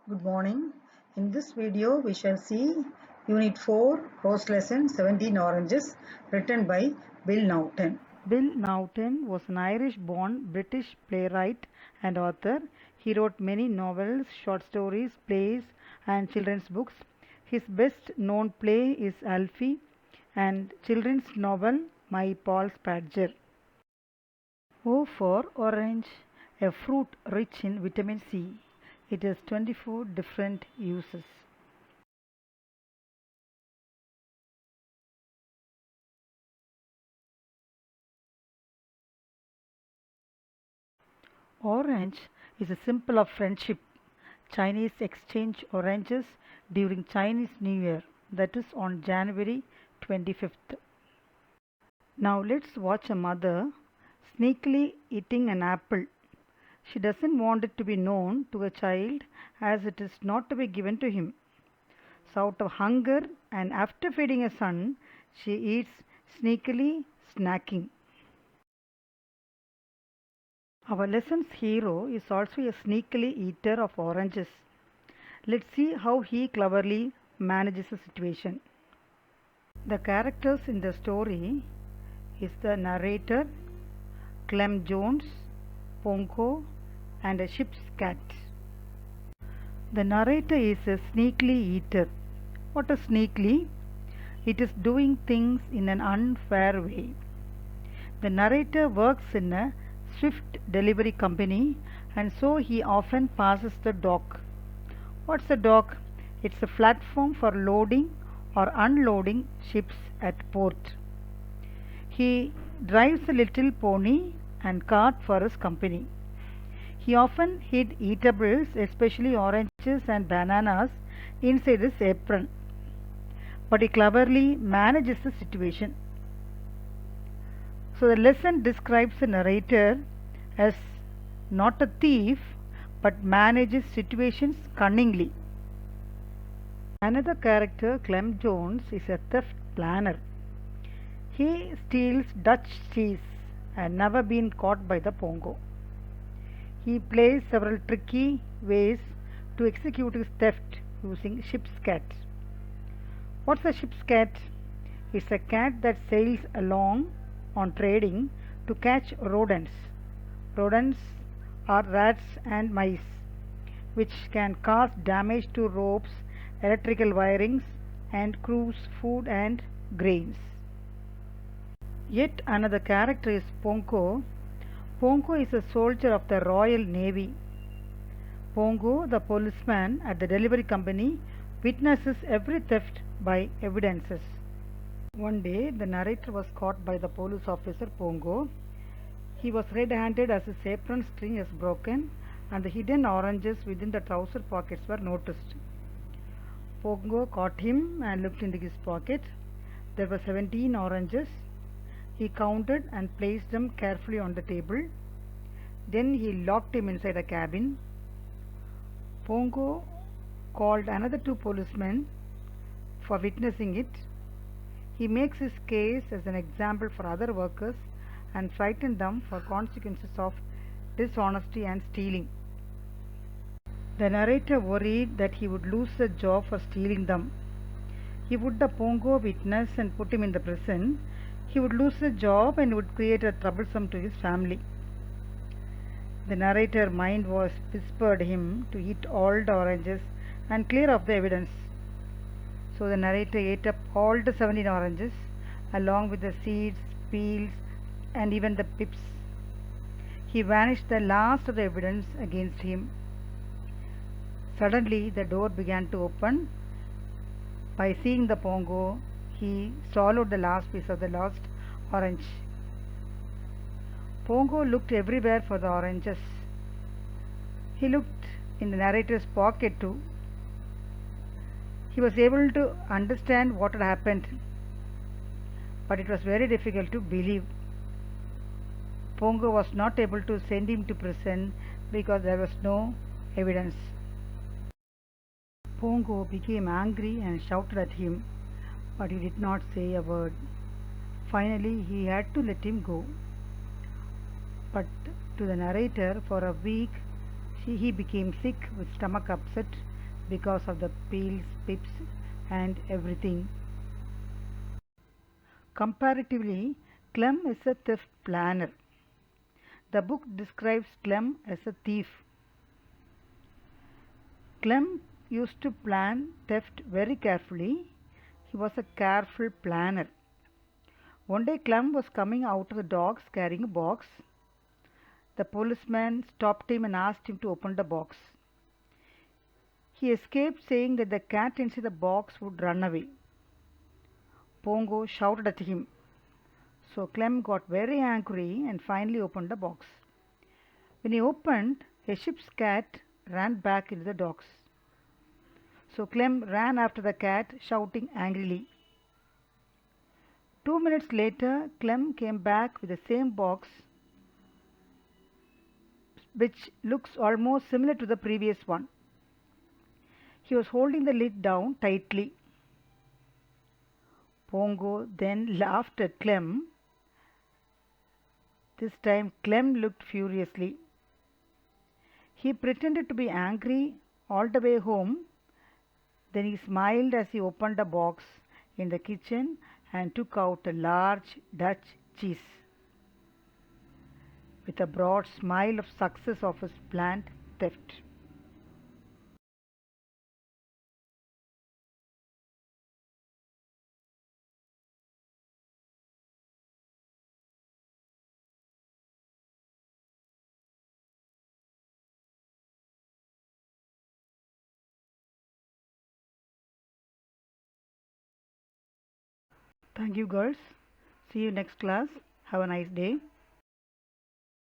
Good morning. In this video, we shall see Unit 4, Prose Lesson 17 Oranges, written by Bill Naughton. Bill Naughton was an Irish-born British playwright and author. He wrote many novels, short stories, plays, and children's books. His best-known play is Alfie and children's novel My Paul's Badger. O for orange, a fruit rich in vitamin C. It has 24 different uses. Orange is a symbol of friendship. Chinese exchange oranges during Chinese New Year, that is on January 25th. Now let's watch a mother sneakily eating an apple. She doesn't want it to be known to a child as it is not to be given to him. So out of hunger and after feeding a son, she eats sneakily, snacking. Our lesson's hero is also a sneakily eater of oranges. Let's see how he cleverly manages the situation. The characters in the story is the narrator, Clem Jones, Pongo, and a ship's cat. The narrator is a sneakily eater. What is sneakily? It is doing things in an unfair way. The narrator works in a swift delivery company and so he often passes the dock. What's a dock? It's a platform for loading or unloading ships at port. He drives a little pony and cart for his company. He often hid eatables, especially oranges and bananas, inside his apron. But he cleverly manages the situation. So the lesson describes the narrator as not a thief but manages situations cunningly. Another character, Clem Jones, is a theft planner. He steals Dutch cheese and never been caught by the Pongo. He plays several tricky ways to execute his theft using ship's cat. What's a ship's cat? It's a cat that sails along on trading to catch rodents. Rodents are rats and mice, which can cause damage to ropes, electrical wirings, and crews' food and grains. Yet another character is Pongo. Pongo is a soldier of the Royal Navy. Pongo, the policeman at the delivery company, witnesses every theft by evidences. One day, the narrator was caught by the police officer Pongo. He was red-handed as his apron string is broken and the hidden oranges within the trouser pockets were noticed. Pongo caught him and looked into his pocket. There were 17 oranges. He counted and placed them carefully on the table. Then he locked him inside a cabin. Pongo called another 2 policemen for witnessing it. He makes his case as an example for other workers and frightened them for consequences of dishonesty and stealing. The narrator worried that he would lose the job for stealing them. He would the Pongo witness and put him in the prison. He would lose the job and would create a troublesome to his family. The narrator's mind was whispered him to eat all the oranges and clear off the evidence. So the narrator ate up all the 17 oranges along with the seeds, peels, and even the pips. He vanished the last of the evidence against him. Suddenly the door began to open. By seeing the Pongo, he swallowed the last piece of the lost orange. Pongo looked everywhere for the oranges. He looked in the narrator's pocket too. He was able to understand what had happened, but it was very difficult to believe. Pongo was not able to send him to prison because there was no evidence. Pongo became angry and shouted at him, but he did not say a word. Finally, he had to let him go. But to the narrator, for a week he became sick with stomach upset because of the peels, pips, and everything. Comparatively, Clem is a theft planner. The book describes Clem as a thief. Clem used to plan theft very carefully. He was a careful planner. One day Clem was coming out of the dogs carrying a box. The policeman stopped him and asked him to open the box. He escaped saying that the cat inside the box would run away. Pongo shouted at him. So Clem got very angry and finally opened the box. When he opened, a ship's cat ran back into the docks. So Clem ran after the cat, shouting angrily. 2 minutes later, Clem came back with the same box, which looks almost similar to the previous one. He was holding the lid down tightly. Pongo then laughed at Clem. This time Clem looked furiously. He pretended to be angry all the way home. Then he smiled as he opened a box in the kitchen and took out a large Dutch cheese. With a broad smile of success of his planned theft. Thank you, girls. See you next class. Have a nice day.